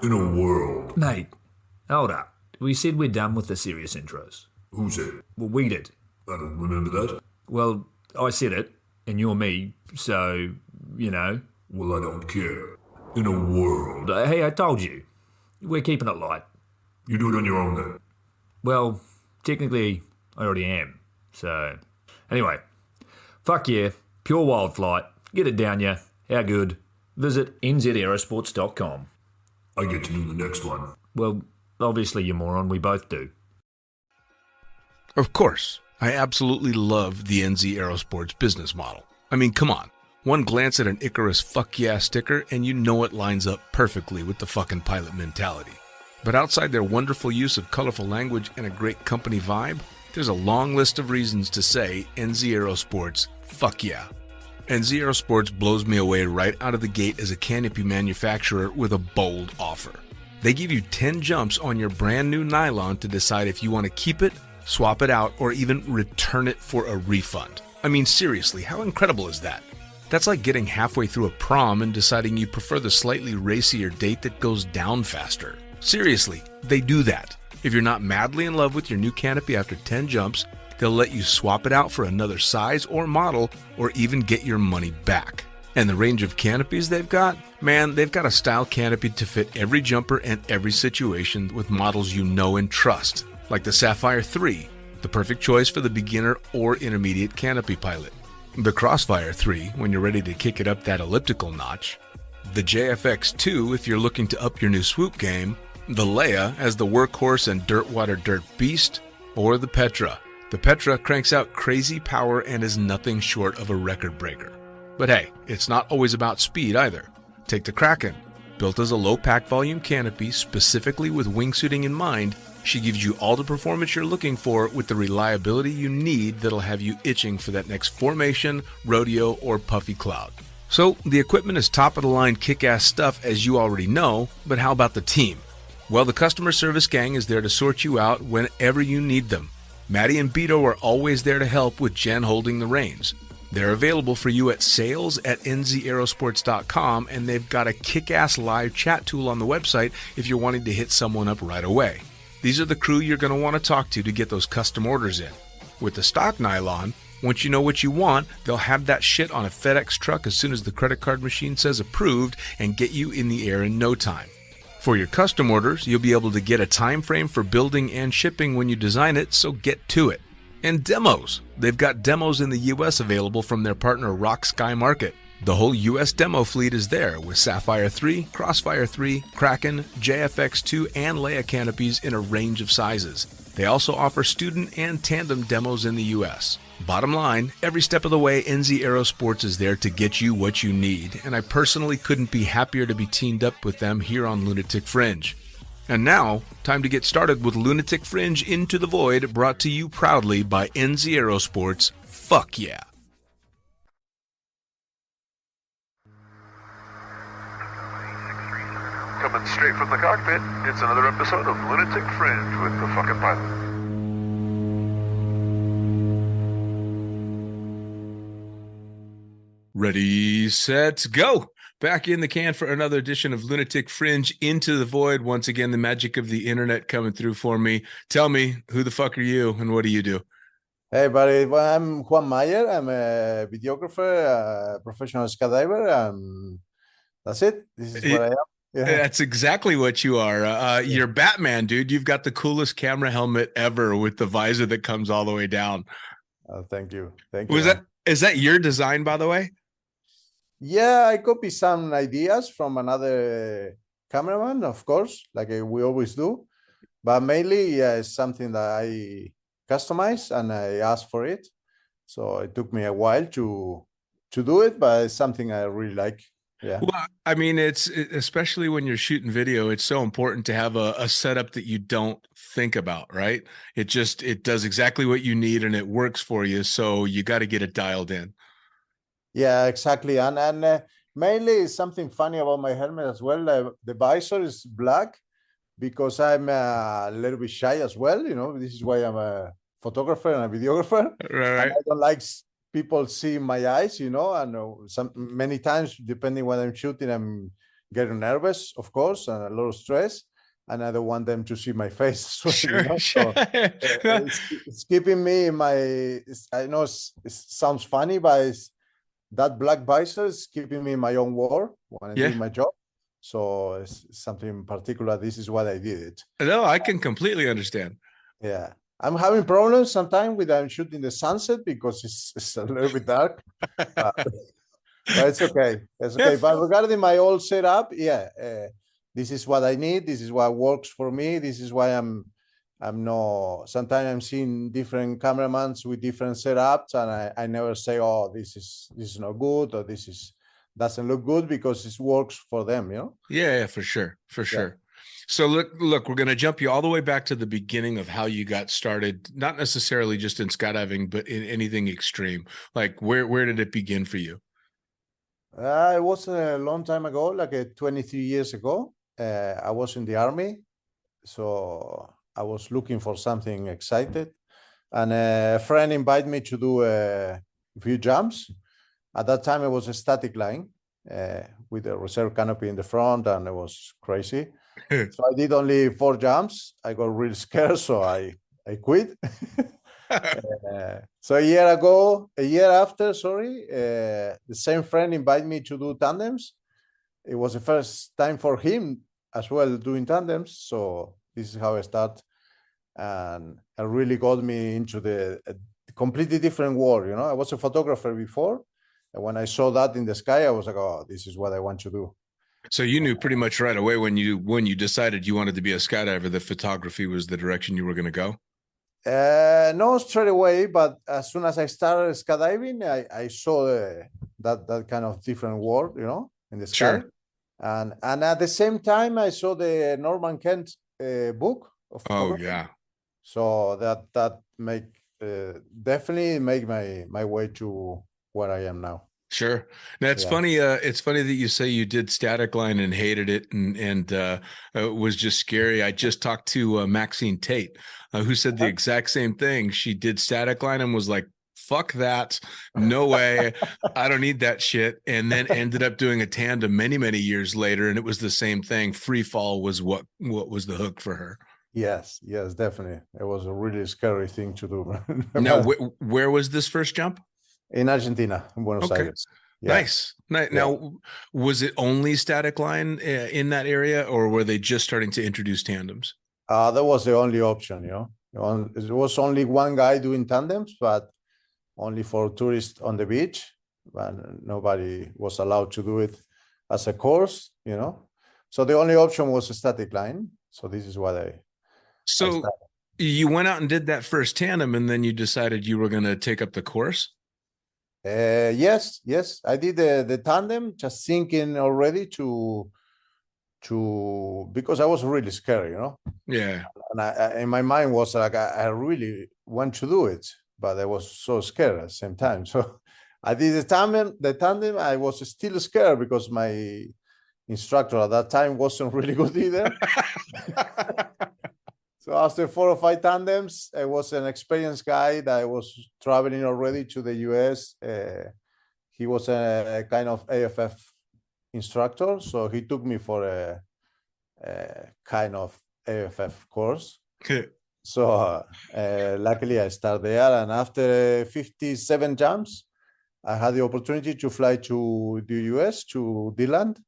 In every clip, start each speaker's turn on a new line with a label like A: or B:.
A: In a world.
B: Mate, hold up. We said we're done with the serious intros.
A: Who said?
B: Well, we did.
A: I don't remember that.
B: Well, I said it, and you're me, so, you know.
A: Well, I don't care. In a world.
B: Hey, I told you. We're keeping it light.
A: You do it on your own then.
B: Well, technically, I already am. So, anyway. Fuck yeah. Pure wild flight. Get it down ya. How good? Visit nzaerosports.com.
A: I get to do the next one.
B: Well, obviously, you moron. We both do.
C: Of course, I absolutely love the NZ Aerosports business model. I mean, come on. One glance at an Icarus fuck yeah sticker and you know it lines up perfectly with the fucking pilot mentality. But outside their wonderful use of colorful language and a great company vibe, there's a long list of reasons to say NZ Aerosports fuck yeah. NZ Aerosports blows me away right out of the gate as a canopy manufacturer with a bold offer. They give you 10 jumps on your brand new nylon to decide if you want to keep it, swap it out, or even return it for a refund. I mean, seriously, how incredible is that? That's like getting halfway through a prom and deciding you prefer the slightly racier date that goes down faster. Seriously, they do that. If you're not madly in love with your new canopy after 10 jumps, they'll let you swap it out for another size or model, or even get your money back. And the range of canopies they've got? Man, they've got a style canopy to fit every jumper and every situation with models you know and trust, like the Sapphire 3, the perfect choice for the beginner or intermediate canopy pilot. The Crossfire 3, when you're ready to kick it up that elliptical notch. The JFX 2, if you're looking to up your new swoop game. The Leia as the workhorse and dirtwater dirt beast. Or the Petra. The Petra cranks out crazy power and is nothing short of a record breaker. But hey, it's not always about speed either. Take the Kraken. Built as a low pack volume canopy specifically with wingsuiting in mind, she gives you all the performance you're looking for with the reliability you need that'll have you itching for that next formation, rodeo, or puffy cloud. So, the equipment is top-of-the-line kick-ass stuff as you already know, but how about the team? Well, the customer service gang is there to sort you out whenever you need them. Maddie and Beto are always there to help with Jen holding the reins. They're available for you at sales@nzaerosports.com, and they've got a kick-ass live chat tool on the website if you're wanting to hit someone up right away. These are the crew you're going to want to talk to get those custom orders in. With the stock nylon, once you know what you want, they'll have that shit on a FedEx truck as soon as the credit card machine says approved and get you in the air in no time. For your custom orders, you'll be able to get a time frame for building and shipping when you design it, so get to it. And demos. They've got demos in the US available from their partner Rock Sky Market. The whole US demo fleet is there with Sapphire 3, Crossfire 3, Kraken, JFX2, and Leia canopies in a range of sizes. They also offer student and tandem demos in the US. Bottom line, every step of the way, NZ Aerosports is there to get you what you need, and I personally couldn't be happier to be teamed up with them here on Lunatic Fringe. And now, time to get started with Lunatic Fringe Into the Void, brought to you proudly by NZ Aerosports. Fuck yeah.
D: Coming straight from the cockpit, it's another episode of Lunatic Fringe with the fucking pilot.
C: Ready, set, go! Back in the can for another edition of Lunatic Fringe Into the Void. Once again, the magic of the internet coming through for me. Tell me, who the fuck are you and what do you do?
E: Hey, buddy. Well, I'm Juan Mayer. I'm a videographer, a professional skydiver, and that's it. This is what I am. Yeah.
C: That's exactly what you are. You're Batman, dude. You've got the coolest camera helmet ever with the visor that comes all the way down.
E: Thank you. Thank you.
C: Is that your design, by the way?
E: Yeah, I copy some ideas from another cameraman, of course, like we always do. But mainly, yeah, it's something that I customize and I asked for it. So it took me a while to do it, but it's something I really like. Yeah.
C: Well, I mean, it's especially when you're shooting video, it's so important to have a setup that you don't think about, right? It does exactly what you need and it works for you. So you got to get it dialed in.
E: Yeah, exactly. And mainly it's something funny about my helmet as well. The visor is black because I'm a little bit shy as well. You know, this is why I'm a photographer and a videographer.
C: Right.
E: And I don't like people see my eyes, you know, and many times, depending when I'm shooting, I'm getting nervous, of course, and a lot of stress. And I don't want them to see my face as well,
C: Sure,
E: you know?
C: sure.
E: So, it's keeping me in my, I know it sounds funny, but that black visor is keeping me in my own world when I'm
C: Yeah.
E: doing my job. So it's something particular. This is what I did it.
C: No, I can completely understand.
E: Yeah. I'm having problems sometimes with I'm shooting the sunset because it's a little bit dark. But, but it's okay. It's okay. But regarding my old setup, this is what I need. This is what works for me. This is why I'm no. Sometimes I'm seeing different cameramans with different setups, and I never say, "Oh, this is not good," or "This doesn't look good," because it works for them. You know?
C: Yeah, for sure, for sure. So look, we're going to jump you all the way back to the beginning of how you got started, not necessarily just in skydiving, but in anything extreme. Like where did it begin for you?
E: It was a long time ago, like 23 years ago. I was in the army, so I was looking for something excited, and a friend invited me to do a few jumps. At that time, it was a static line with a reserve canopy in the front, and it was crazy. So I did only 4 jumps. I got really scared, so I quit. So a year after, the same friend invited me to do tandems. It was the first time for him as well doing tandems. So this is how I start. And it really got me into the completely different world. You know, I was a photographer before. And when I saw that in the sky, I was like, oh, this is what I want to do.
C: So you knew pretty much right away when you decided you wanted to be a skydiver that photography was the direction you were going to go?
E: No, straight away, but as soon as I started skydiving, I saw that kind of different world, you know, in the sky.
C: Sure.
E: And at the same time, I saw the Norman Kent book of photography.
C: Oh yeah.
E: So that definitely make my way to where I am now.
C: Sure. Now it's funny. It's funny that you say you did static line and hated it, and it was just scary. I just talked to Maxine Tate, who said the exact same thing. She did static line and was like, "Fuck that, no way, I don't need that shit." And then ended up doing a tandem many years later, and it was the same thing. Free fall was what was the hook for her.
E: Yes, definitely. It was a really scary thing to do.
C: Now, where was this first jump?
E: In Argentina, in Buenos Aires. Yeah.
C: Nice. Now, was it only static line in that area, or were they just starting to introduce tandems?
E: That was the only option, you know. There was only one guy doing tandems, but only for tourists on the beach. And nobody was allowed to do it as a course, you know. So the only option was a static line. So this is what I started.
C: You went out and did that first tandem, and then you decided you were going to take up the course?
E: Yes, I did the tandem, just thinking already to because I was really scared, you know.
C: Yeah.
E: And I in my mind was like I really want to do it, but I was so scared at the same time. So I did the tandem. I was still scared because my instructor at that time wasn't really good either. So after 4 or 5 tandems, I was an experienced guy that was traveling already to the US. He was a kind of AFF instructor, so he took me for a kind of AFF course. So luckily I started there, and after 57 jumps, I had the opportunity to fly to the US, to Deland,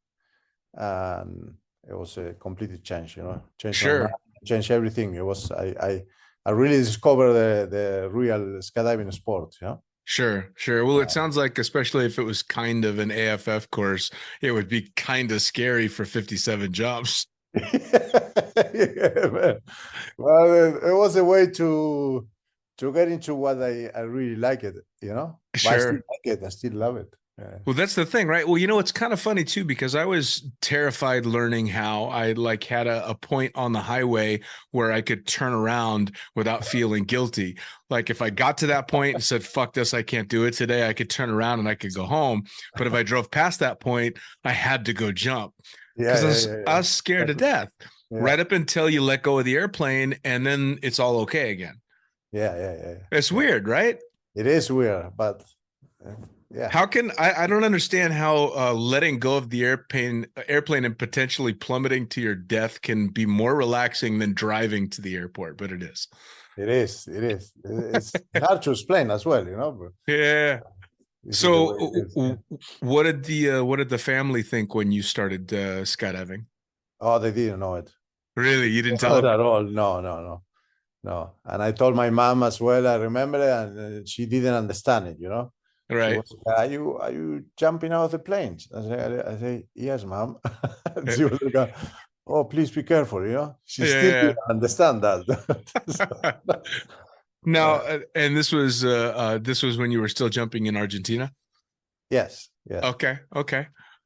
E: and it was a complete change, you know. Change everything. It was I really discovered the real skydiving sport, you know.
C: Sure. Well, it sounds like, especially if it was kind of an AFF course, it would be kind of scary for 57 jumps.
E: Yeah, well, it was a way to get into what I really like it, you know.
C: Sure.
E: But I still like it. I still love it. Yeah.
C: Well, that's the thing, right? Well, you know, it's kind of funny too, because I was terrified learning how I had a point on the highway where I could turn around without feeling guilty. Like if I got to that point and said, fuck this, I can't do it today, I could turn around and I could go home. But if I drove past that point, I had to go jump. Because I was scared to death right up until you let go of the airplane, and then it's all okay again.
E: Yeah.
C: It's weird, right?
E: It is weird, but Yeah.
C: How can I don't understand how letting go of the airplane and potentially plummeting to your death can be more relaxing than driving to the airport, but it is.
E: It is. It is. It's hard to explain as well, but
C: Yeah.
E: this is the way it
C: So
E: is. Yeah.
C: what did the family think when you started skydiving?
E: Oh, they didn't know it.
C: Really? You didn't tell
E: Not
C: them?
E: at all. No. And I told my mom as well. I remember it, and she didn't understand it. She
C: Right.
E: was, are you jumping out of the planes? I say, yes, mom. And she was like, oh, please be careful. She still
C: Yeah.
E: didn't understand that.
C: Now, and this was when you were still jumping in Argentina?
E: Yes.
C: Okay.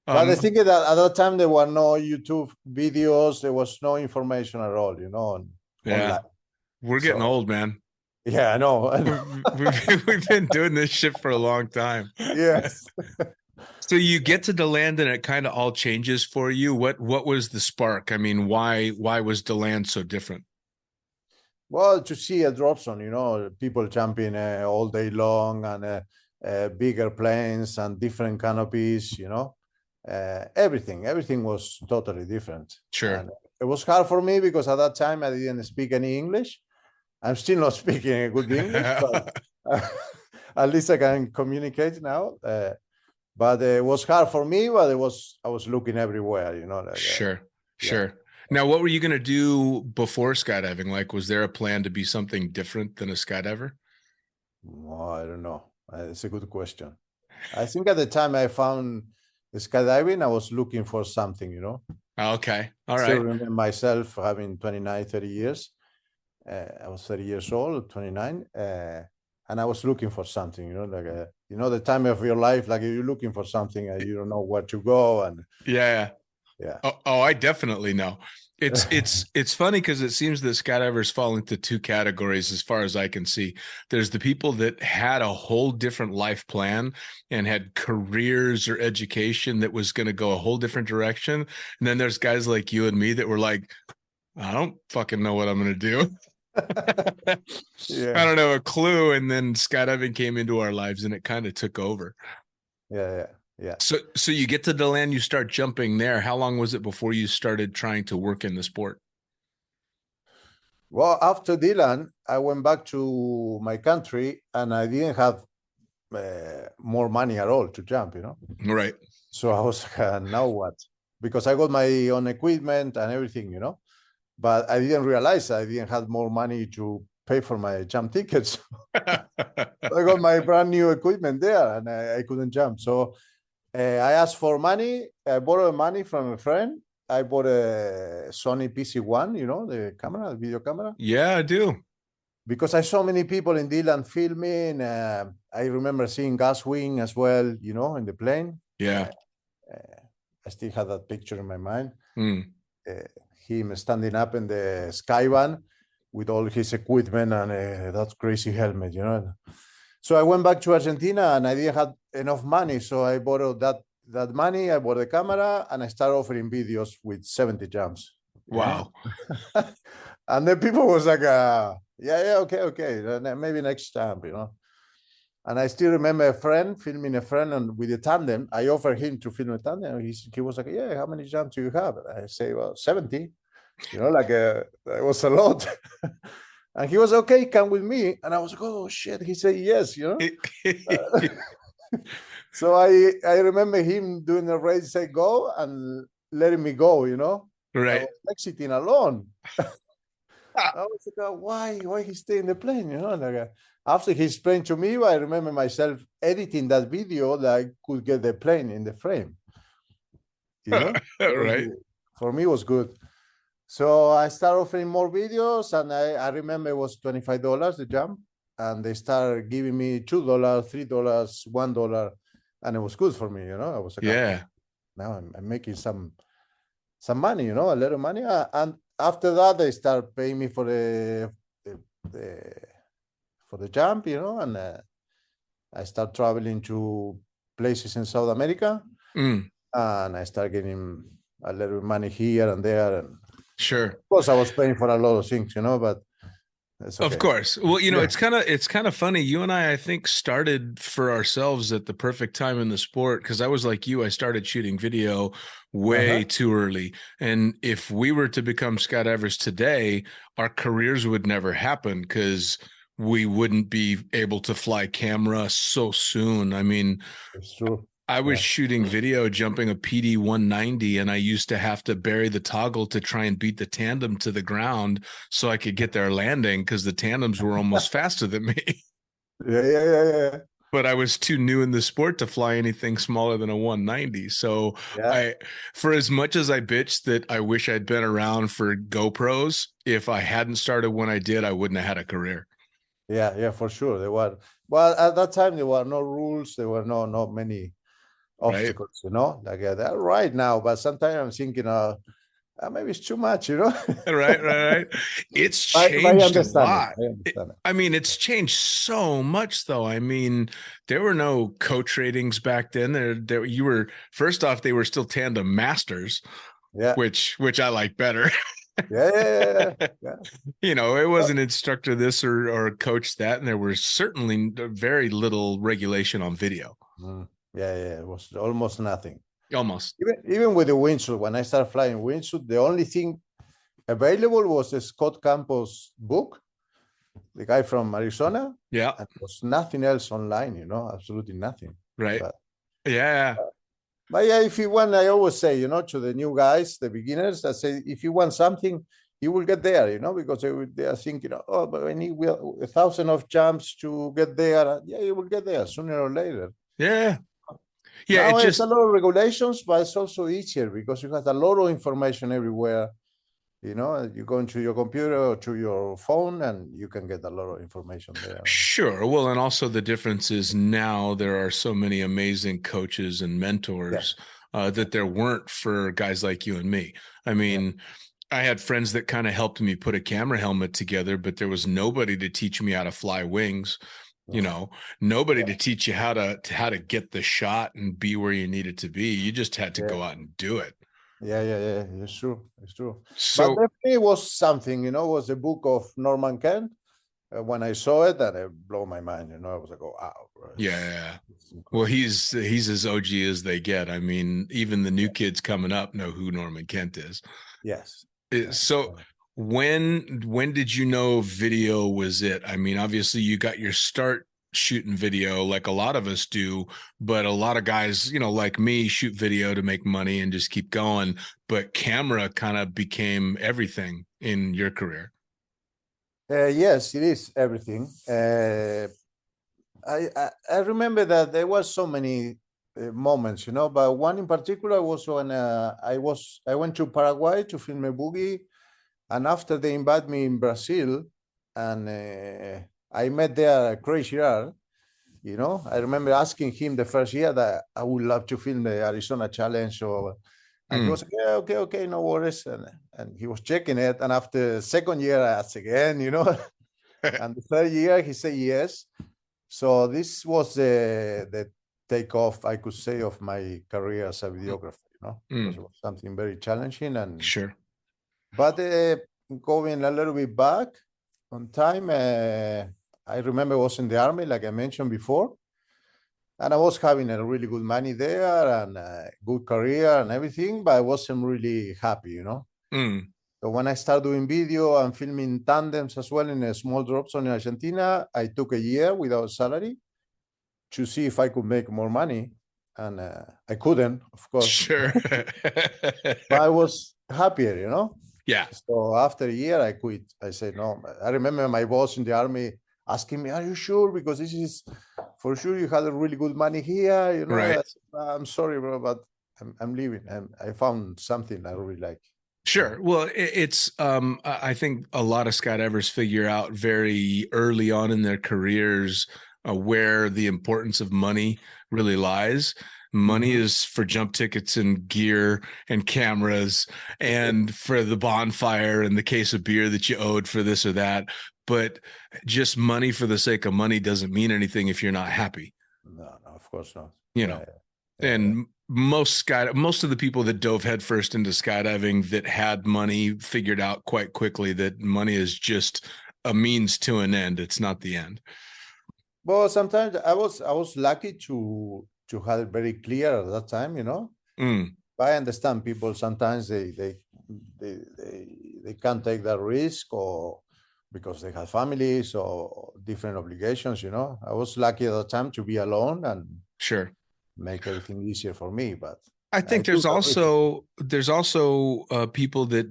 E: But the thing is that at that time there were no YouTube videos. There was no information at all, online.
C: We're getting old, man.
E: Yeah, I know.
C: We've been doing this shit for a long time.
E: Yes.
C: So you get to Deland and it kind of all changes for you. What was the spark? I mean, why was Deland so different?
E: Well, to see a drop zone, people jumping all day long, and bigger planes and different canopies, everything was totally different.
C: Sure.
E: And it was hard for me because at that time I didn't speak any English. I'm still not speaking good English, but at least I can communicate now. But it was hard for me, but I was looking everywhere,
C: Sure.
E: yeah.
C: Now, what were you going to do before skydiving? Like, was there a plan to be something different than a skydiver?
E: Well, I don't know. It's a good question. I think at the time I found skydiving, I was looking for something,
C: Okay. All
E: I
C: right.
E: still remember myself having 29, 30 years. I was 30 years old, 29. And I was looking for something, the time of your life, like you're looking for something and you don't know where to go. And
C: Yeah.
E: yeah.
C: Oh, I definitely know. It's funny because it seems that skydivers fall into two categories as far as I can see. There's the people that had a whole different life plan and had careers or education that was going to go a whole different direction. And then there's guys like you and me that were like, I don't fucking know what I'm going to do.
E: Yeah.
C: I don't have a clue. And then skydiving came into our lives and it kind of took over.
E: Yeah.
C: So you get to Deland, you start jumping there. How long was it before you started trying to work in the sport?
E: Well, after Deland, I went back to my country and I didn't have more money at all to jump,
C: Right.
E: So I was like, now what? Because I got my own equipment and everything, but I didn't realize I didn't have more money to pay for my jump tickets. I got my brand new equipment there and I couldn't jump. So I asked for money. I borrowed money from a friend. I bought a Sony PC-1, the video camera.
C: Yeah, I do.
E: Because I saw many people in Deland filming. I remember seeing Gus Wing as well, in the plane.
C: Yeah.
E: I still have that picture in my mind.
C: Mm.
E: Him standing up in the skyvan with all his equipment and that crazy helmet, So I went back to Argentina and I didn't have enough money. So I borrowed that money, I bought the camera and I started offering videos with 70 jumps.
C: Wow.
E: And then people was like, okay. Maybe next time, And I still remember a friend filming a friend and with a tandem. I offered him to film a tandem. He was like, yeah, how many jumps do you have? I say, well, 70. It was a lot. And he was okay, come with me. And I was like, oh shit. He said yes, So I remember him doing the race, say go and letting me go,
C: Right.
E: I was exiting alone. I was like, why he stay in the plane, after he explained to me, I remember myself editing that video that I could get the plane in the frame.
C: Right.
E: For me, it was good. So I started offering more videos, and I remember it was $25 the jump, and they started giving me $2, $3, $1, and it was good for me. I was like,
C: yeah.
E: Now I'm making some money, a little money, and after that they start paying me for the jump, and I start traveling to places in South America, and I start getting a little money here and there, and
C: sure.
E: of course I was paying for a lot of things, but It's
C: Of
E: okay.
C: course. Well,
E: Yeah.
C: it's kind of funny. You and I think, started for ourselves at the perfect time in the sport, because I was like you. I started shooting video way too early. And if we were to become skydivers today, our careers would never happen because we wouldn't be able to fly camera so soon. I mean,
E: It's true.
C: I was
E: Yeah.
C: shooting video jumping a PD 190, and I used to have to bury the toggle to try and beat the tandem to the ground so I could get their landing, because the tandems were almost faster than me.
E: Yeah.
C: But I was too new in the sport to fly anything smaller than a 190. So
E: Yeah.
C: for as much as I bitched that I wish I'd been around for GoPros, if I hadn't started when I did, I wouldn't have had a career.
E: Yeah, for sure. There were, well, at that time there were no rules. There were not many
C: Right.
E: obstacles, like they're right now. But sometimes I'm thinking, maybe it's too much,
C: Right. It's
E: I
C: changed a
E: understand it.
C: lot.
E: I understand it.
C: I mean, it's changed so much, though. I mean, there were no coach ratings back then. There, you were, first off, they were still tandem masters,
E: Yeah.
C: which I like better.
E: Yeah.
C: It wasn't instructor this or coach that, and there was certainly very little regulation on video.
E: Yeah. It was almost nothing.
C: Almost.
E: Even with the wingsuit, when I started flying wingsuit, the only thing available was the Scott Campos book, the guy from Arizona.
C: Yeah.
E: And there was nothing else online, absolutely nothing.
C: Right.
E: But
C: yeah.
E: yeah, if you want, I always say, to the new guys, the beginners, I say, if you want something, you will get there, because they are thinking, oh, but I need 1,000 of jumps to get there. Yeah, you will get there sooner or later.
C: Yeah.
E: Now it's a lot of regulations, but it's also easier because you have a lot of information everywhere. You go into your computer or to your phone and you can get a lot of information there.
C: Sure. Well, and also the difference is now there are so many amazing coaches and mentors that there weren't for guys like you and me. I mean, I had friends that kind of helped me put a camera helmet together, but there was nobody to teach me how to fly wings. Nobody to teach you how to get the shot and be where you needed to be. You just had to go out and do it.
E: Yeah. It's true.
C: So,
E: but definitely it was something, was a book of Norman Kent. When I saw it, that it blew my mind. I was like, oh, wow. Bro.
C: Yeah. Well, he's as OG as they get. I mean, even the new kids coming up know who Norman Kent is.
E: Yes.
C: So when did you know video was it? I mean, obviously you got your start shooting video like a lot of us do, but a lot of guys, like me, shoot video to make money and just keep going. But camera kind of became everything in your career.
E: Yes, it is everything. I remember that there was so many moments, but one in particular was when I went to Paraguay to film a boogie, and after they invited me in Brazil, and I met there Crazy Gerard. I remember asking him the first year that I would love to film the Arizona Challenge, and he was like, okay, no worries, and he was checking it, and after the second year I asked again, and the third year he said yes. So this was the takeoff, I could say, of my career as a videographer, because it was something very challenging. And
C: sure.
E: But going a little bit back on time, I remember I was in the army, like I mentioned before, and I was having a really good money there and a good career and everything, but I wasn't really happy, So when I started doing video and filming tandems as well in a small drop zone in Argentina, I took a year without salary to see if I could make more money. And I couldn't, of course.
C: Sure.
E: But I was happier,
C: Yeah.
E: So after a year, I quit. I said, no. I remember my boss in the army asking me, are you sure? Because this is, for sure, you had a really good money here,
C: Right.
E: I said, I'm sorry, bro, but I'm leaving. And I found something I really like.
C: Sure. Well, it's I think a lot of skydivers figure out very early on in their careers where the importance of money really lies. Money is for jump tickets and gear and cameras and for the bonfire and the case of beer that you owed for this or that. But just money for the sake of money doesn't mean anything if you're not happy.
E: No, of course not.
C: And most of the people that dove headfirst into skydiving that had money figured out quite quickly that money is just a means to an end. It's not the end.
E: Well, sometimes I was lucky to have it very clear at that time, you know.
C: Mm,
E: I understand people sometimes they can't take that risk, or because they have families or different obligations, you know. I was lucky at the time to be alone and
C: sure.
E: make everything easier for me. But
C: I think
E: do appreciate.
C: there's also people that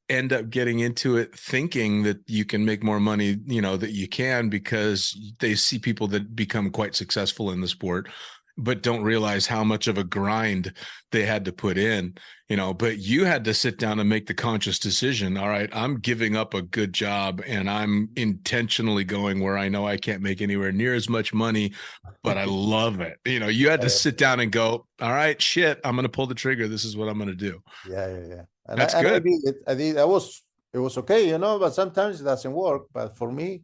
C: end up getting into it thinking that you can make more money, you know, that you can, because they see people that become quite successful in the sport, but don't realize how much of a grind they had to put in, you know. But you had to sit down and make the conscious decision. All right, I'm giving up a good job and I'm intentionally going where I know I can't make anywhere near as much money, but I love it. You know, you had to sit down and go, all right, shit, I'm going to pull the trigger. This is what I'm going to do.
E: Yeah. And
C: That's
E: I
C: good.
E: did it. It was okay, you know. But sometimes it doesn't work. But for me,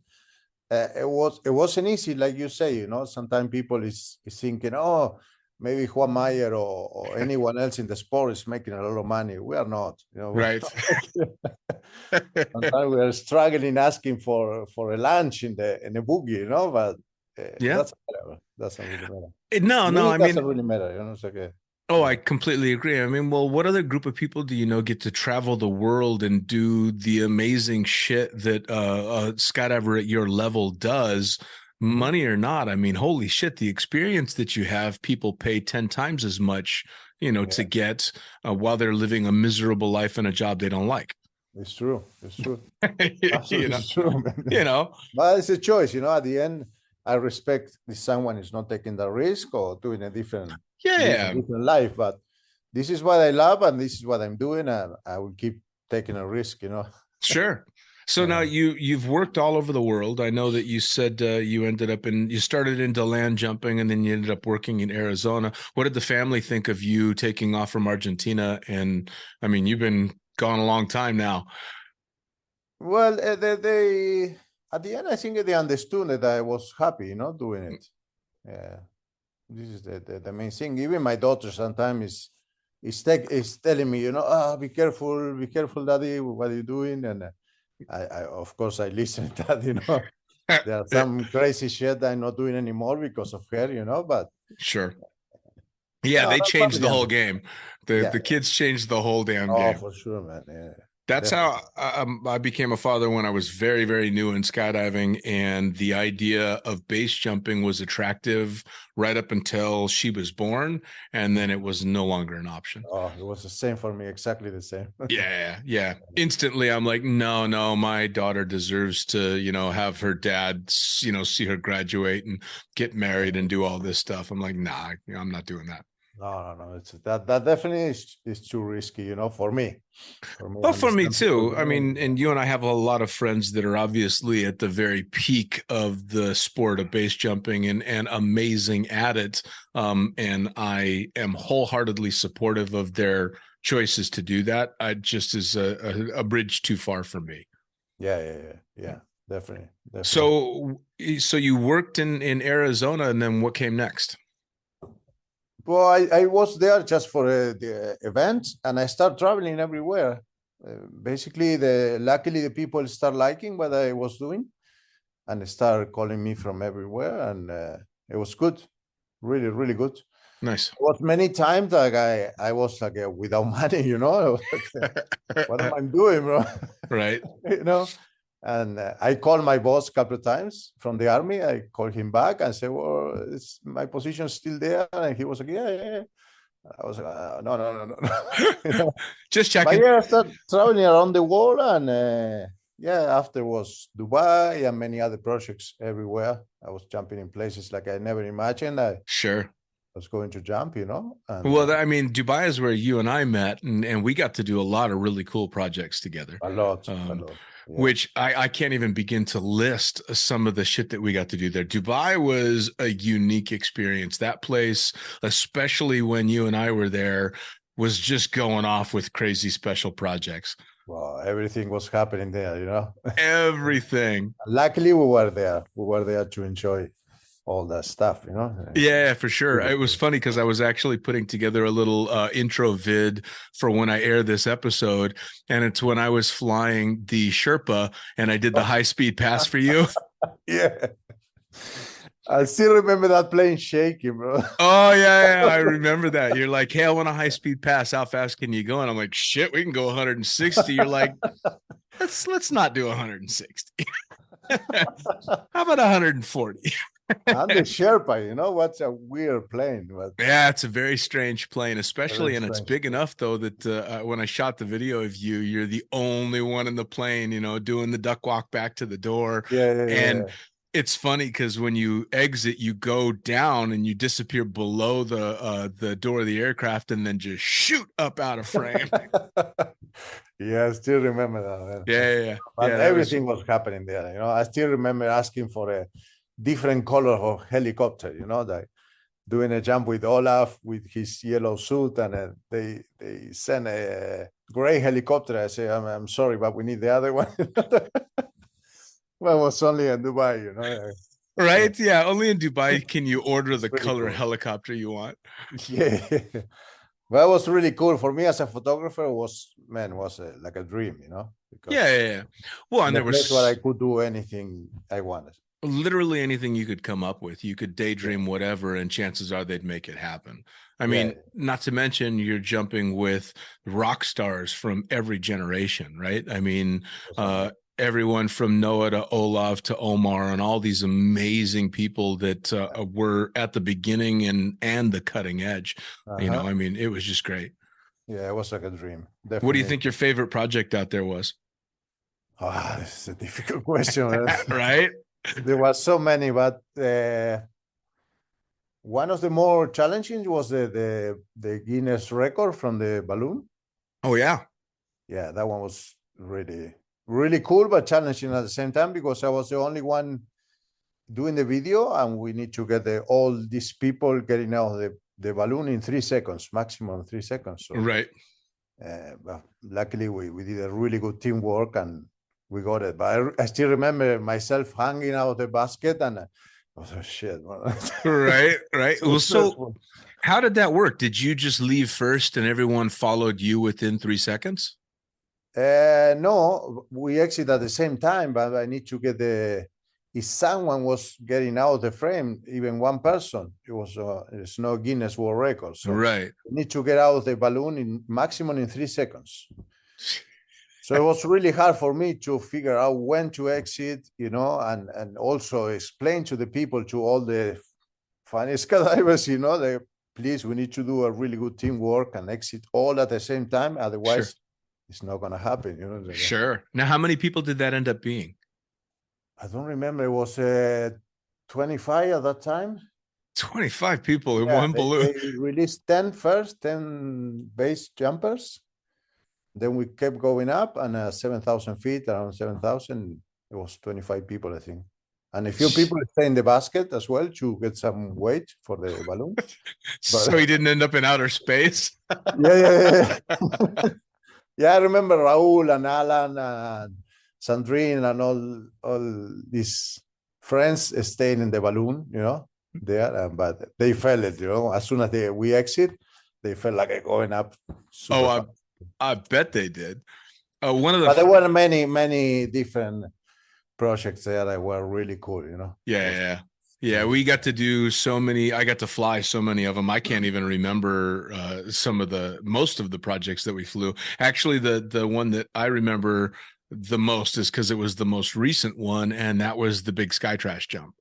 E: it wasn't easy, like you say, you know. Sometimes people is thinking, oh, maybe Juan Mayer or anyone else in the sport is making a lot of money. We are not, you know.
C: Right.
E: Sometimes we are struggling asking for a lunch in the boogie, you know. But
C: Yeah.
E: that's whatever. Doesn't really matter.
C: No,
E: It doesn't really matter, you know. It's okay.
C: Oh, I completely agree. I mean, well, what other group of people do you know get to travel the world and do the amazing shit that a skydiver at your level does, money or not? I mean, holy shit, the experience that you have, people pay 10 times as much, you know, to get while they're living a miserable life in a job they don't like.
E: It's true. It's true.
C: You
E: Absolutely
C: know,
E: true, man.
C: you know,
E: But it's a choice, you know. At the end, I respect if someone is not taking the risk or doing a living
C: yeah,
E: a different life. But this is what I love, and this is what I'm doing, and I will keep taking a risk, you know.
C: sure. So now you've worked all over the world. I know that you said you started in Deland jumping, and then you ended up working in Arizona. What did the family think of you taking off from Argentina? And I mean, you've been gone a long time now.
E: Well, they at the end, I think they understood that I was happy, you know, doing it. Yeah, this is the main thing. Even my daughter sometimes is telling me, you know, be careful, daddy, what are you doing? And I of course I listen to that, you know. There are some crazy shit I'm not doing anymore because of her, you know. But
C: Sure. Yeah,
E: no,
C: they
E: not
C: changed the
E: family
C: whole
E: under-
C: game.
E: Yeah,
C: The kids changed the whole damn
E: oh,
C: game.
E: for sure, man. Yeah,
C: That's
E: definitely.
C: how I became a father when I was very, very new in skydiving. And the idea of base jumping was attractive right up until she was born. And then it was no longer an option.
E: Oh, it was the same for me, exactly the same.
C: Yeah. Instantly, I'm like, no, my daughter deserves to, you know, have her dad, you know, see her graduate and get married and do all this stuff. I'm like, nah, I'm not doing that.
E: No. It's that definitely is too risky, you know, for me. For me, I
C: Well, for me
E: understand people
C: too. I
E: doing
C: mean, and you and I have a lot of friends that are obviously at the very peak of the sport of base jumping and amazing at it. And I am wholeheartedly supportive of their choices to do that. I just is a bridge too far for me.
E: Yeah, definitely.
C: So you worked in Arizona, and then what came next?
E: Well, I was there just for the event, and I start traveling everywhere. Basically, luckily the people start liking what I was doing, and they start calling me from everywhere, and it was good, really, really good.
C: Nice.
E: It was many times like I was like without money, you know. I was like, what am I doing, bro?
C: Right.
E: You know. And I called my boss a couple of times from the army. I called him back and said, well, is my position still there? And he was like, yeah. I was like, no. You know?
C: Just
E: But
C: checking.
E: yeah, I started traveling around the world. And after was Dubai and many other projects everywhere. I was jumping in places like I never imagined I
C: Sure.
E: was going to jump, you know. And,
C: Well, I mean, Dubai is where you and I met, and we got to do a lot of really cool projects together.
E: a lot. Yeah.
C: Which I can't even begin to list some of the shit that we got to do there. Dubai was a unique experience. That place, especially when you and I were there, was just going off with crazy special projects.
E: Well, everything was happening there, you know.
C: Everything.
E: Luckily, we were there. We were there to enjoy all that stuff,
C: Yeah, for sure. It was funny because I was actually putting together a little intro vid for when I air this episode, and it's when I was flying the Sherpa and I did the high-speed pass for you.
E: Yeah. I still remember that plane shaking, bro.
C: Oh yeah, I remember that. You're like, hey, I want a high-speed pass. How fast can you go? And I'm like, shit, we can go 160. You're like, let's not do 160. How about 140?
E: And the Sherpa, what's a weird plane. But
C: yeah, it's a very strange plane, especially, and it's big enough though that when I shot the video of you, you're the only one in the plane, doing the duck walk back to the door. And it's funny because when you exit, you go down and you disappear below the door of the aircraft, and then just shoot up out of frame.
E: Yeah, I still remember that.
C: Yeah.
E: But everything was happening there. I still remember asking for a different color of helicopter, like doing a jump with Olaf with his yellow suit, and they sent a gray helicopter. I say, I'm sorry, but we need the other one. Well, it was only in Dubai,
C: Right? Yeah, only in Dubai can you order the color helicopter you want.
E: Yeah. But it was really cool for me as a photographer. Was like a dream, because
C: yeah. Well, and there was
E: what I could do anything I wanted.
C: Literally anything you could come up with. You could daydream whatever, and chances are they'd make it happen. I mean, not to mention you're jumping with rock stars from every generation, right? I mean, everyone from Noah to Olav to Omar, and all these amazing people that were at the beginning and the cutting edge. I mean, it was just great.
E: Yeah, it was like a dream. Definitely.
C: What do you think your favorite project out there was?
E: This is a difficult question.
C: Right?
E: There were so many, but one of the more challenging was the Guinness record from the balloon.
C: Oh, yeah.
E: Yeah, that one was really, really cool, but challenging at the same time, because I was the only one doing the video, and we need to get all these people getting out of the balloon in 3 seconds, maximum 3 seconds. So,
C: right.
E: But luckily, we did a really good teamwork, and we got it. But I still remember myself hanging out of the basket, and I was like, shit.
C: Right. Well, so how did that work? Did you just leave first and everyone followed you within 3 seconds?
E: No, we exit at the same time, but I need to get if someone was getting out of the frame, even one person, it's no Guinness World Record. So
C: right.
E: You need to get out of the balloon in maximum in 3 seconds. So it was really hard for me to figure out when to exit, and also explain to the people, to all the funny skydivers, please, we need to do a really good teamwork and exit all at the same time. Otherwise, it's not going to happen,
C: Sure. Now, how many people did that end up being?
E: I don't remember. It was 25 at that time.
C: 25 people in one balloon.
E: They released 10 first, 10 base jumpers. Then we kept going up, and 7,000 feet, around 7,000, it was 25 people, I think. And a few people stay in the basket as well to get some weight for the balloon.
C: So he didn't end up in outer space?
E: Yeah. Yeah, I remember Raul and Alan and Sandrine and all these friends staying in the balloon, there. But they felt it, as soon as we exit, they felt like going up.
C: I bet they did.
E: But there were many different projects there that were really cool,
C: Yeah, we got to do so many. I got to fly so many of them. I can't even remember most of the projects that we flew. Actually, the one that I remember the most is because it was the most recent one, and that was the big Skytrash jump.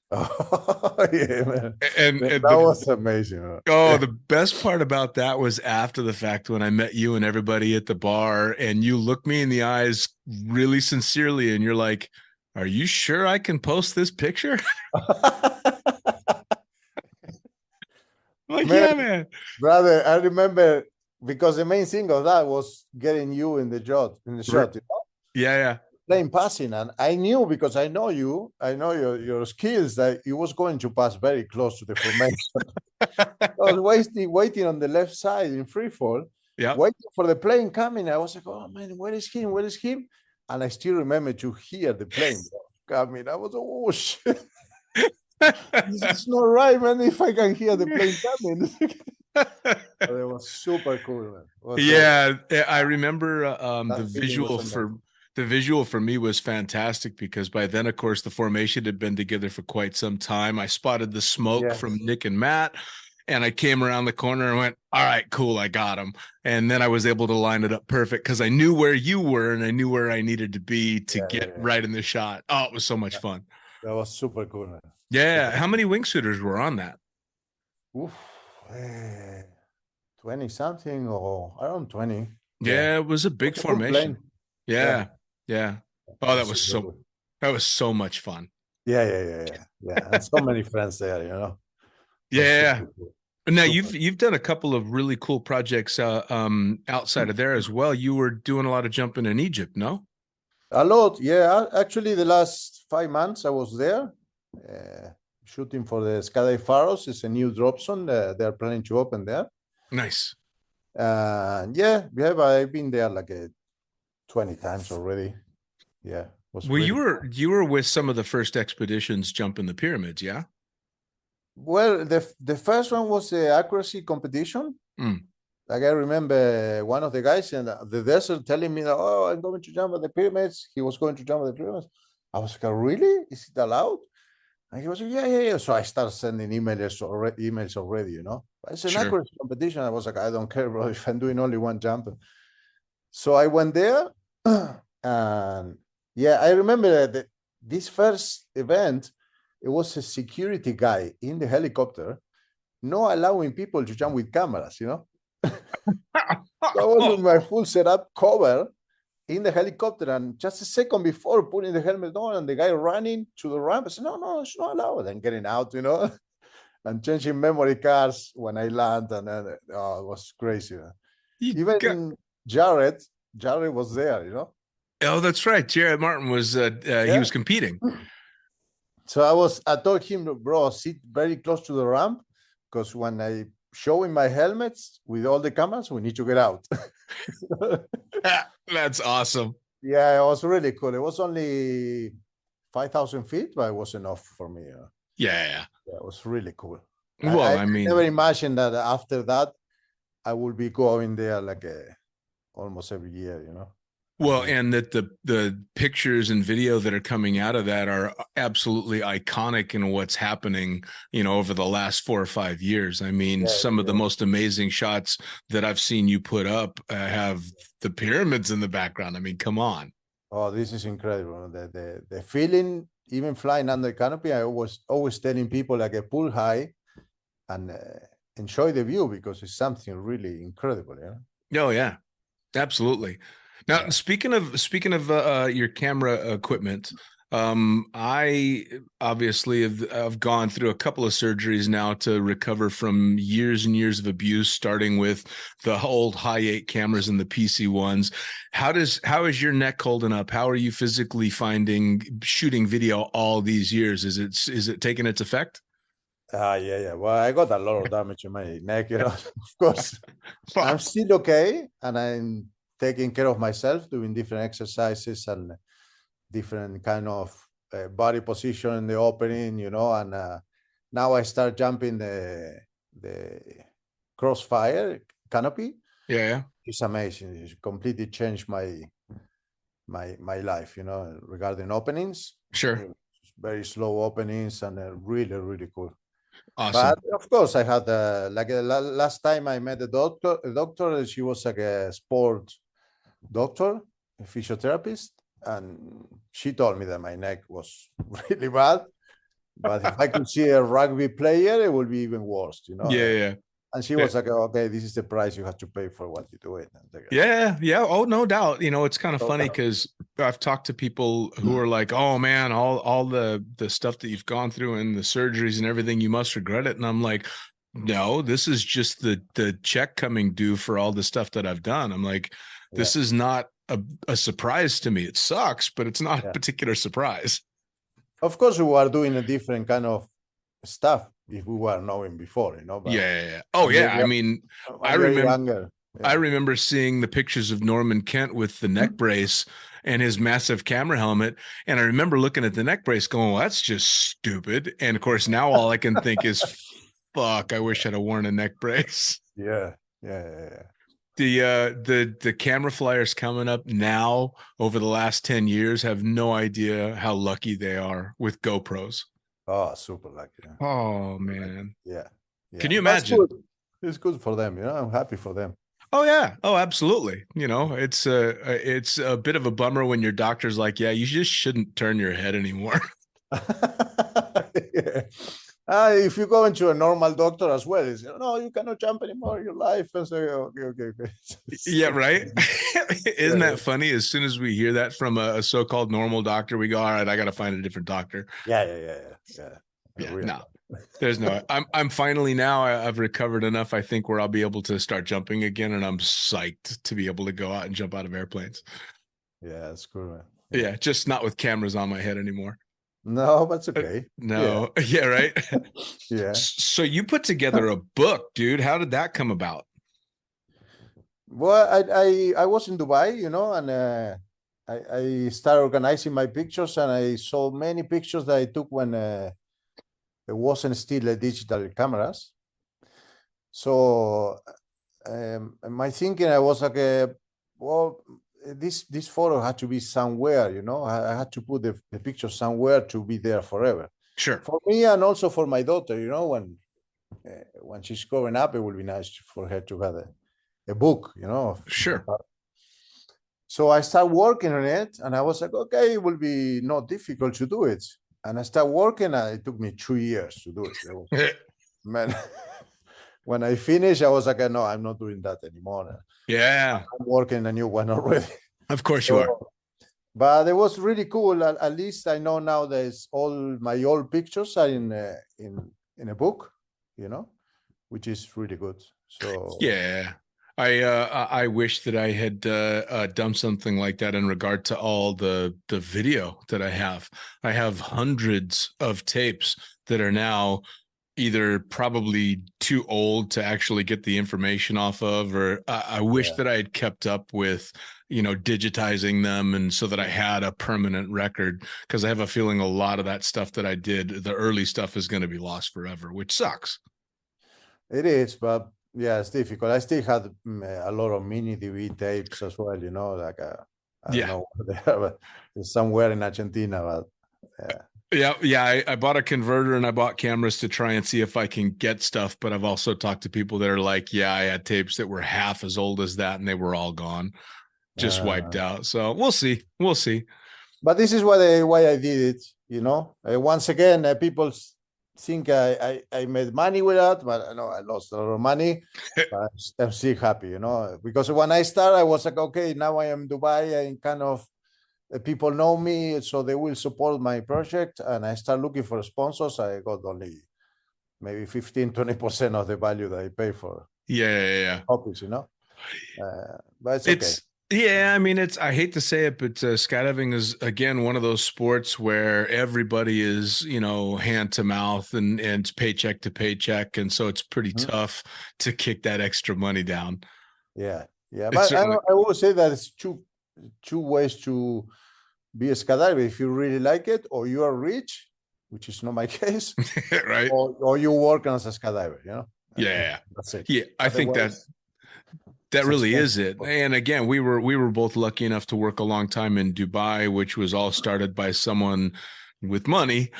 E: Oh, yeah, man.
C: And
E: that was amazing.
C: Oh, the best part about that was after the fact, when I met you and everybody at the bar, and you looked me in the eyes really sincerely, and you're like, "Are you sure I can post this picture?" Like, yeah, man.
E: Brother, I remember, because the main thing of that was getting you in the shot,
C: Yeah.
E: Playing passing, and I knew, because I know you, I know your skills, that you was going to pass very close to the formation. I was waiting on the left side in freefall, waiting for the plane coming. I was like, oh man, where is him? And I still remember to hear the plane coming. I was, oh shit. This is not right, man. If I can hear the plane coming. But it was super cool, man.
C: Yeah, I remember
E: That feeling was
C: the visual for me was fantastic because by then, of course, the formation had been together for quite some time. I spotted the smoke
E: Yes.
C: from Nick and Matt, and I came around the corner and went, "All right, cool, I got him." And then I was able to line it up perfect because I knew where you were and I knew where I needed to be to get right in the shot. Oh, it was so much fun.
E: That was super cool, man.
C: Yeah, how many wingsuiters were on that?
E: Oof, 20 something or around 20.
C: Yeah, it was a big
E: It was a good
C: formation.
E: plane.
C: Yeah. Oh, that was
E: Super good.
C: that was so much fun.
E: Yeah. And so many friends there, you know. It was
C: Yeah.
E: super cool.
C: Now
E: Super.
C: you've done a couple of really cool projects outside of there as well. You were doing a lot of jumping in Egypt, no?
E: A lot, yeah. Actually, the last 5 months I was there shooting for the Skydive Faros. It's a new drop zone they're planning to open there.
C: Nice.
E: I've been there like 20 times already. Yeah.
C: Well,
E: Really
C: you were with some of the first expeditions jumping the pyramids, yeah?
E: Well, the first one was the accuracy competition. Like I remember one of the guys in the desert telling me that, oh, I'm going to jump at the pyramids. He was going to jump at the pyramids. I was like, really? Is it allowed? And he was like, yeah. So I started sending emails already, you know. But it's an accuracy competition. I was like, I don't care, bro, if I'm doing only one jump. So I went there, and yeah, I remember that this first event, it was a security guy in the helicopter, not allowing people to jump with cameras, you know. So I was with my full setup cover in the helicopter, and just a second before putting the helmet on and the guy running to the ramp, I said, no, it's not allowed. And getting out, you know, and changing memory cards when I land. And then, it was crazy. Even Jared was there, you know.
C: Oh, that's right. Jared Martin was, he was competing.
E: So I told him, bro, sit very close to the ramp, because when I show him my helmets with all the cameras, we need to get out.
C: That's awesome.
E: Yeah, it was really cool. It was only 5,000 feet, but it was enough for me.
C: Yeah,
E: it was really cool.
C: Well, I mean,
E: never imagined that after that, I would be going there like almost every year, you know.
C: Well, and that the pictures and video that are coming out of that are absolutely iconic in what's happening, you know, over the last 4 or 5 years. I mean, some of the most amazing shots that I've seen you put up have the pyramids in the background. I mean, come on.
E: Oh, this is incredible. The feeling, even flying under the canopy, I was always telling people like a pull high and enjoy the view, because it's something really incredible, you know?
C: Oh, yeah, absolutely. Now, speaking of your camera equipment, I obviously have gone through a couple of surgeries now to recover from years and years of abuse, starting with the old Hi8 cameras and the PC ones. How is your neck holding up? How are you physically finding shooting video all these years? Is it taking its effect?
E: Yeah. Well, I got a lot of damage in my neck, you know. Of course, I'm still okay, and I'm taking care of myself, doing different exercises and different kind of body position in the opening, you know. And now I start jumping the crossfire canopy.
C: Yeah,
E: it's amazing. It's completely changed my life, you know, regarding openings.
C: Sure.
E: Very slow openings and really, really cool.
C: Awesome.
E: But of course, I had last time I met a doctor. She was like a sport doctor, a physiotherapist, and she told me that my neck was really bad. But if I could see a rugby player, it would be even worse, you know.
C: Yeah.
E: And she was like, okay, this is the price you have to pay for what you do it.
C: Yeah. Oh, no doubt. You know, it's kind of funny because I've talked to people who are like, oh man, all the stuff that you've gone through and the surgeries and everything, you must regret it. And I'm like, no, this is just the check coming due for all the stuff that I've done. I'm like, this is not a surprise to me. It sucks, but it's not a particular surprise.
E: Of course, we are doing a different kind of stuff if we were knowing before, you know. But
C: yeah. Oh, yeah. I mean, I remember
E: younger.
C: I remember seeing the pictures of Norman Kent with the neck brace and his massive camera helmet. And I remember looking at the neck brace going, well, that's just stupid. And of course, now all I can think is, fuck, I wish I'd have worn a neck brace.
E: Yeah. Yeah.
C: The camera flyers coming up now over the last 10 years have no idea how lucky they are with GoPros.
E: Oh, super lucky.
C: Oh, man.
E: Yeah.
C: Can you
E: That's
C: imagine?
E: good. It's good for them. I'm happy for them.
C: Oh, yeah. Oh, absolutely. It's a bit of a bummer when your doctor's like, yeah, you just shouldn't turn your head anymore.
E: Yeah. If you go into a normal doctor as well, it's, no, you cannot jump anymore in your life. And say, okay.
C: Yeah, right. Isn't that funny? As soon as we hear that from a so-called normal doctor, we go, all right, I got to find a different doctor.
E: Yeah.
C: No, there's no, I'm finally now, I've recovered enough, I think, where I'll be able to start jumping again. And I'm psyched to be able to go out and jump out of airplanes.
E: Yeah, that's cool, man.
C: Yeah, just not with cameras on my head anymore.
E: No, that's okay.
C: No. Yeah, right.
E: Yeah.
C: So you put together a book, dude. How did that come about?
E: Well, I was in Dubai, and I started organizing my pictures, and I saw many pictures that I took when there wasn't still digital cameras. So my thinking, I was like, well, this photo had to be somewhere, I had to put the picture somewhere to be there forever.
C: Sure.
E: For me and also for my daughter, when she's growing up, it would be nice for her to have a book,
C: Sure.
E: So I started working on it, and I was like, okay, it will be not difficult to do it. And I started working, and it took me 2 years to do it. Man, when I finished, I was like, no, I'm not doing that anymore.
C: Yeah.
E: I'm working a new one already.
C: Of course you are.
E: But it was really cool. At least I know now there's all my old pictures are in a book, which is really good. So
C: yeah, I wish that I had done something like that in regard to all the video that I have. I have hundreds of tapes that are now either probably too old to actually get the information off of, or I wish that I had kept up with, digitizing them, and so that I had a permanent record, because I have a feeling a lot of that stuff that I did, the early stuff, is going to be lost forever, which sucks.
E: It is, but yeah, it's difficult. I still had a lot of mini DV tapes as well, like I don't know where they are, but it's somewhere in Argentina, but yeah.
C: Yeah. I bought a converter and I bought cameras to try and see if I can get stuff. But I've also talked to people that are like, yeah, I had tapes that were half as old as that, and they were all gone, just wiped out. So we'll see.
E: But this is why I did it. Once again, people think I made money with that, but I know I lost a lot of money. But I'm still happy, because when I started, I was like, okay, now I am in Dubai, and kind of people know me, so they will support my project. And I start looking for sponsors. I got only maybe 15-20% of the value that I pay for.
C: Yeah.
E: Copies, but it's okay.
C: Yeah, I mean, I hate to say it, but skydiving is, again, one of those sports where everybody is, hand to mouth and it's paycheck to paycheck. And so it's pretty tough to kick that extra money down.
E: Yeah. But I always say that it's two ways to be a skydiver. If you really like it, or you are rich, which is not my case,
C: right?
E: Or you work as a skydiver,
C: Yeah.
E: That's it.
C: Yeah, I think that really is it. And again, we were both lucky enough to work a long time in Dubai, which was all started by someone with money.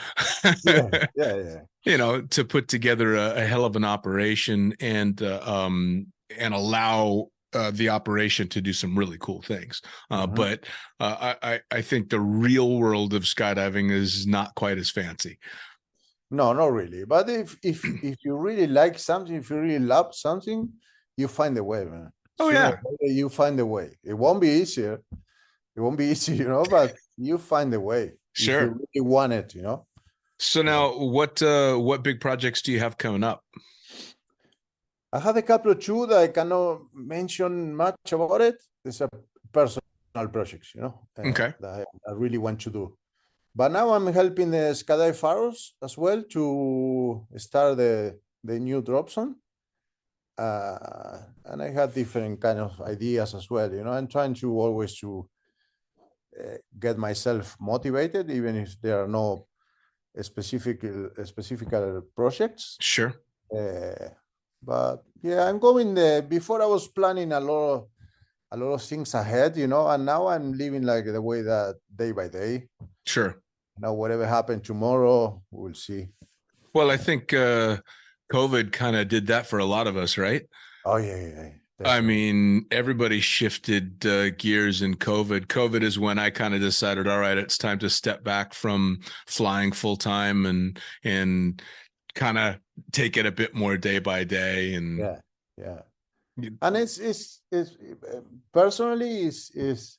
E: Yeah.
C: To put together a hell of an operation and allow the operation to do some really cool things. But I think the real world of skydiving is not quite as fancy.
E: No, not really. But if you really like something, if you really love something, you find a way, man.
C: Oh, yeah.
E: You find a way. It won't be easier. It won't be easy, but you find a way.
C: Sure.
E: If you really want it,
C: So now what big projects do you have coming up?
E: I have a couple of two that I cannot mention much about it. It's a personal projects,
C: Okay.
E: That I really want to do. But now I'm helping the Skydive Faros as well to start the new drop zone. And I had different kind of ideas as well. I'm trying to always to get myself motivated, even if there are no specific projects.
C: Sure.
E: But yeah, I'm going there. Before I was planning a lot of things ahead, you know, and now I'm living like the way that day by day.
C: Sure.
E: Now, whatever happened tomorrow, we'll see.
C: Well, I think COVID kind of did that for a lot of us, right?
E: Oh yeah.
C: I mean, everybody shifted gears in COVID. COVID is when I kind of decided, all right, it's time to step back from flying full time and kind of take it a bit more day by day. And
E: yeah. And it's personally is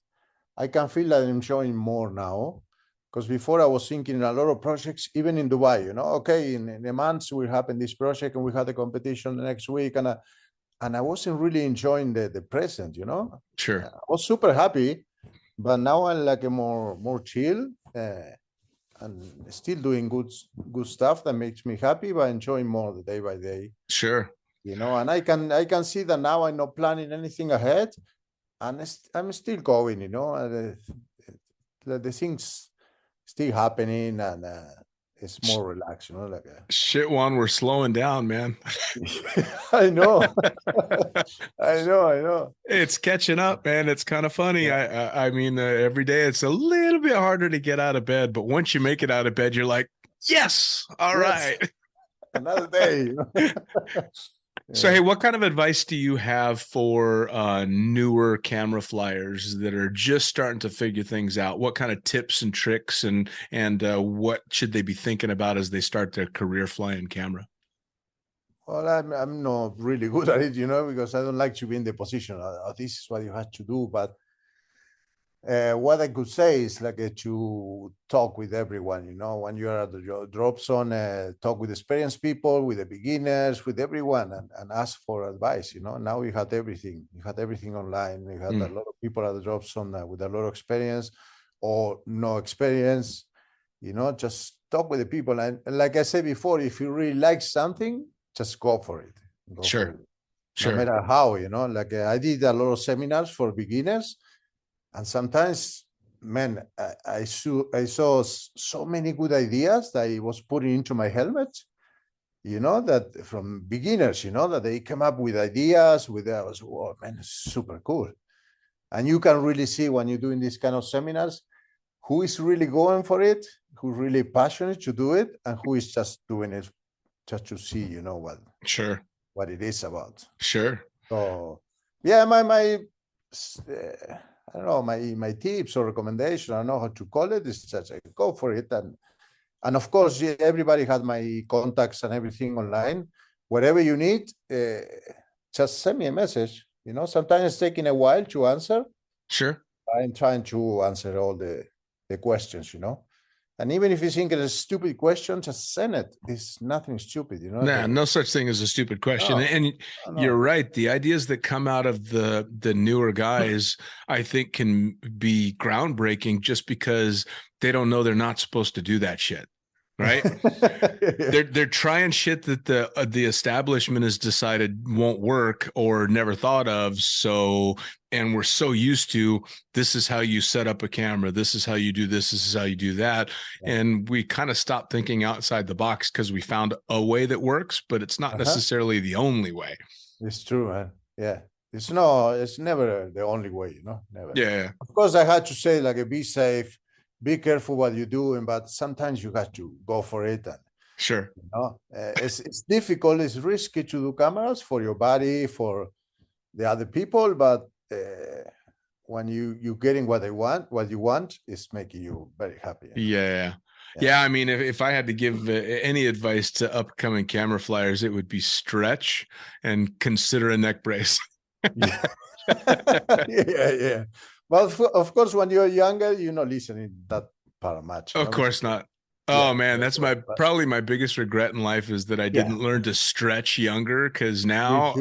E: I can feel that I'm showing more now, because before I was thinking a lot of projects, even in Dubai, you know, okay, in a month will happen this project and we had a competition the next week, and I wasn't really enjoying the present, you know.
C: Sure.
E: I was super happy, but now I'm like a more chill and still doing good stuff that makes me happy, but enjoying more the day by day.
C: Sure.
E: You know, and I can see that now I'm not planning anything ahead, and I'm still going, you know, the things still happening, and it's more relaxed, you know, like
C: shit, Juan, we're slowing down, man.
E: I know. I know.
C: It's catching up, man. It's kind of funny. Yeah. I mean, every day it's a little bit harder to get out of bed, but once you make it out of bed, you're like, yes, all right.
E: Another day.
C: So, hey, what kind of advice do you have for newer camera flyers that are just starting to figure things out? What kind of tips and tricks and what should they be thinking about as they start their career flying camera?
E: Well, I'm not really good at it, you know, because I don't like to be in the position of this is what you have to do. But what I could say is like to talk with everyone, you know, when you're at the drop zone, talk with experienced people, with the beginners, with everyone, and ask for advice, you know. Now you had everything. You had everything online. You had a lot of people at the drop zone with a lot of experience or no experience, you know. Just talk with the people. And like I said before, if you really like something, just go for it.
C: Sure.
E: No matter how, you know, like I did a lot of seminars for beginners. And sometimes, man, I saw so many good ideas that I was putting into my helmet, you know, that from beginners, you know, that they come up with ideas with that. Was, oh, man, it's super cool. And you can really see when you're doing these kind of seminars, who is really going for it, who's really passionate to do it, and who is just doing it just to see, you know, what it is about.
C: Sure.
E: So, yeah, I don't know, my tips or recommendation, I don't know how to call it, is just go for it. And of course, everybody had my contacts and everything online. Whatever you need, just send me a message. You know, sometimes it's taking a while to answer.
C: Sure.
E: I'm trying to answer all the questions, you know. And even if you think it's a stupid question, just send it. There's nothing stupid, you know.
C: Nah, no such thing as a stupid question. No, you're right. The ideas that come out of the newer guys, I think, can be groundbreaking just because they don't know they're not supposed to do that shit. Right? They're trying shit that the establishment has decided won't work or never thought of. So, and we're so used to, this is how you set up a camera, this is how you do this is how you do that. Yeah. And we kind of stopped thinking outside the box because we found a way that works, but it's not necessarily the only way.
E: It's true, man. Yeah. It's never the only way, you know. Never.
C: Yeah.
E: Of course, I had to say, like, be safe. Be careful what you're doing, but sometimes you have to go for it. And,
C: sure.
E: You know, it's difficult. It's risky to do cameras for your body, for the other people. But when you're getting what you want, it's making you very happy.
C: Yeah. Yeah. I mean, if I had to give any advice to upcoming camera flyers, it would be stretch and consider a neck brace.
E: Yeah. Well, of course, when you're younger, you're not listening that part much.
C: Of course not. Oh, man, that's probably my biggest regret in life is that I didn't learn to stretch younger, because now,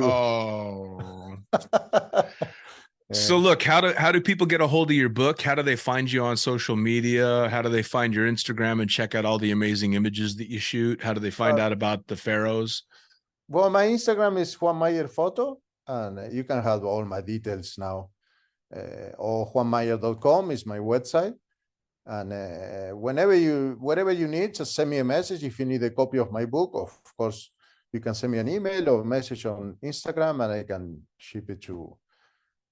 C: So look, how do people get a hold of your book? How do they find you on social media? How do they find your Instagram and check out all the amazing images that you shoot? How do they find out about the Pharaohs?
E: Well, my Instagram is Juan Mayer Photo, and you can have all my details now. or juanmayer.com is my website. And whatever you need, just send me a message. If you need a copy of my book, of course, you can send me an email or a message on Instagram, and I can ship it to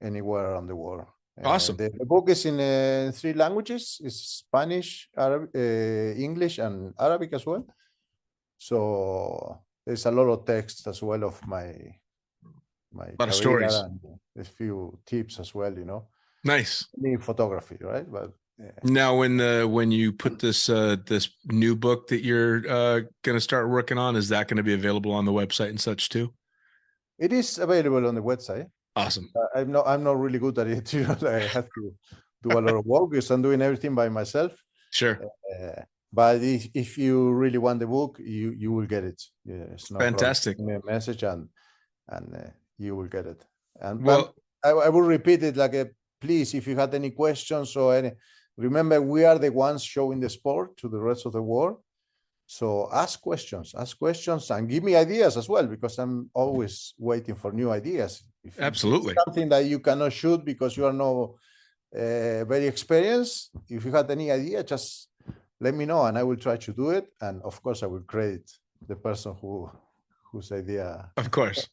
E: anywhere around the world.
C: Awesome.
E: The book is in 3 languages: it's Spanish, English, and Arabic as well. So there's a lot of text as well of my
C: a lot of stories
E: and a few tips as well.
C: Nice.
E: In photography, right? But
C: now, when you put this new book that you're going to start working on, is that going to be available on the website and such too?
E: It is available on the website.
C: Awesome.
E: I'm not really good at it. I have to do a lot of work because I'm doing everything by myself.
C: Sure.
E: But if you really want the book, you will get it. Yeah, it's no
C: fantastic.
E: Send me a message and you will get it. And
C: well,
E: I will repeat it please, if you had any questions or any, remember, we are the ones showing the sport to the rest of the world. So ask questions and give me ideas as well, because I'm always waiting for new ideas. If
C: absolutely.
E: Something that you cannot shoot because you are not very experienced. If you had any idea, just let me know and I will try to do it. And of course, I will credit the person whose idea.
C: Of course.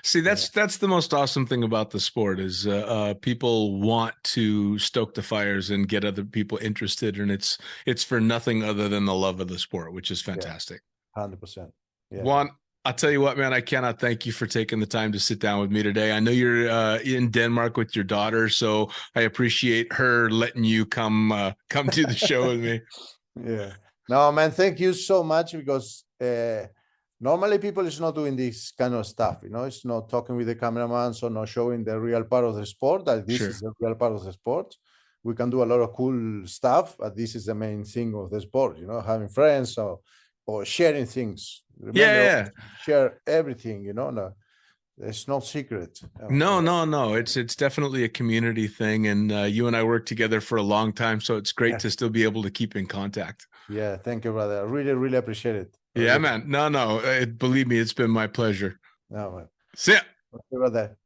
C: See, that's the most awesome thing about the sport is people want to stoke the fires and get other people interested, and it's for nothing other than the love of the sport, which is fantastic.
E: 100%. Yeah.
C: Juan, I'll tell you what, man, I cannot thank you for taking the time to sit down with me today. I know you're in Denmark with your daughter, so I appreciate her letting you come to the show with me.
E: Yeah. No, man, thank you so much, because normally people is not doing this kind of stuff, it's not talking with the cameraman, so not showing the real part of the sport, that this is the real part of the sport. We can do a lot of cool stuff, but this is the main thing of the sport, having friends or sharing things. Remember, share everything, no, there's no secret.
C: No. It's definitely a community thing. And you and I worked together for a long time, so it's great to still be able to keep in contact.
E: Yeah. Thank you, brother. I really, really appreciate it.
C: Yeah, man. No. Believe me, it's been my pleasure.
E: No, man.
C: See ya.
E: Thank you, brother.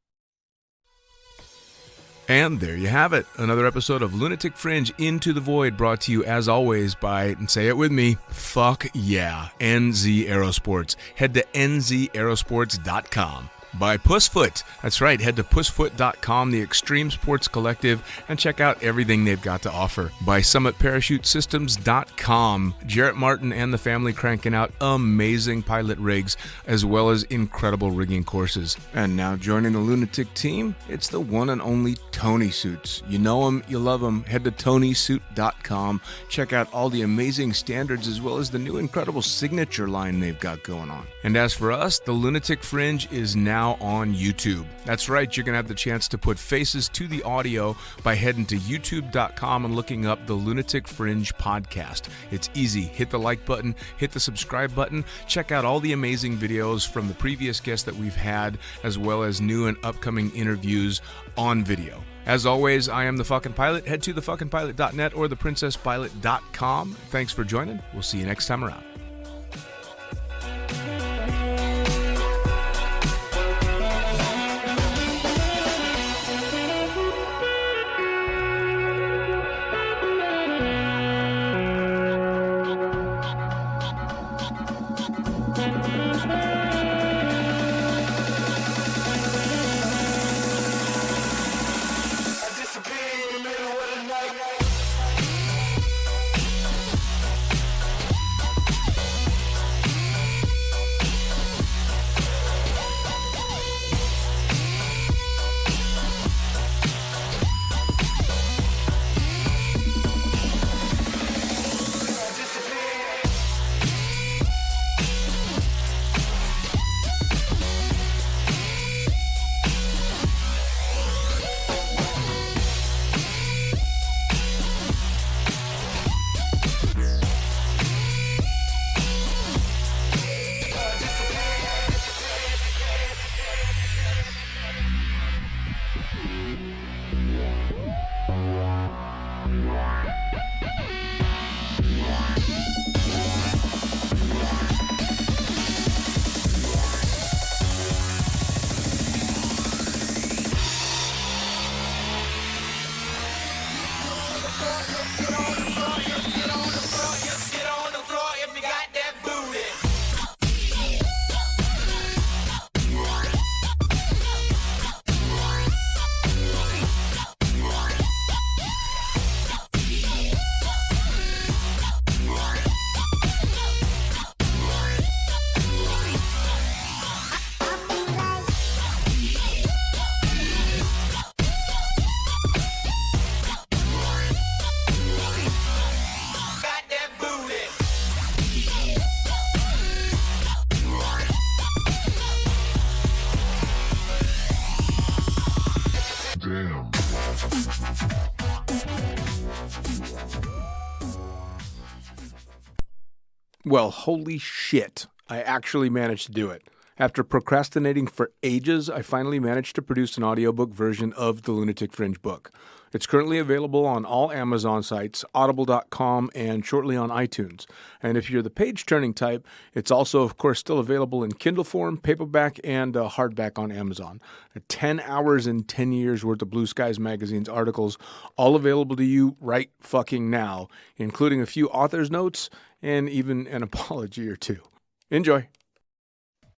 C: And there you have it. Another episode of Lunatic Fringe Into the Void, brought to you as always by, and say it with me, fuck yeah, NZ Aerosports. Head to nzaerosports.com. By Pussfoot. That's right, head to pussfoot.com, the extreme sports collective, and check out everything they've got to offer. By summitparachutesystems.com. Jarrett Martin and the family cranking out amazing pilot rigs, as well as incredible rigging courses. And now joining the Lunatic team, it's the one and only Tony Suits. You know him, you love him. Head to tonysuit.com. Check out all the amazing standards, as well as the new incredible signature line they've got going on. And as for us, the Lunatic Fringe is now on YouTube. That's right, you're going to have the chance to put faces to the audio by heading to youtube.com and looking up the Lunatic Fringe podcast. It's easy. Hit the like button, hit the subscribe button, check out all the amazing videos from the previous guests that we've had, as well as new and upcoming interviews on video. As always, I am the fucking pilot. Head to thefuckingpilot.net or theprincesspilot.com. Thanks for joining. We'll see you next time around. Well, holy shit. I actually managed to do it. After procrastinating for ages, I finally managed to produce an audiobook version of the Lunatic Fringe book. It's currently available on all Amazon sites, audible.com, and shortly on iTunes. And if you're the page-turning type, it's also, of course, still available in Kindle form, paperback, and hardback on Amazon. 10 hours and 10 years worth of Blue Skies Magazine's articles, all available to you right fucking now, including a few author's notes and even an apology or two. Enjoy.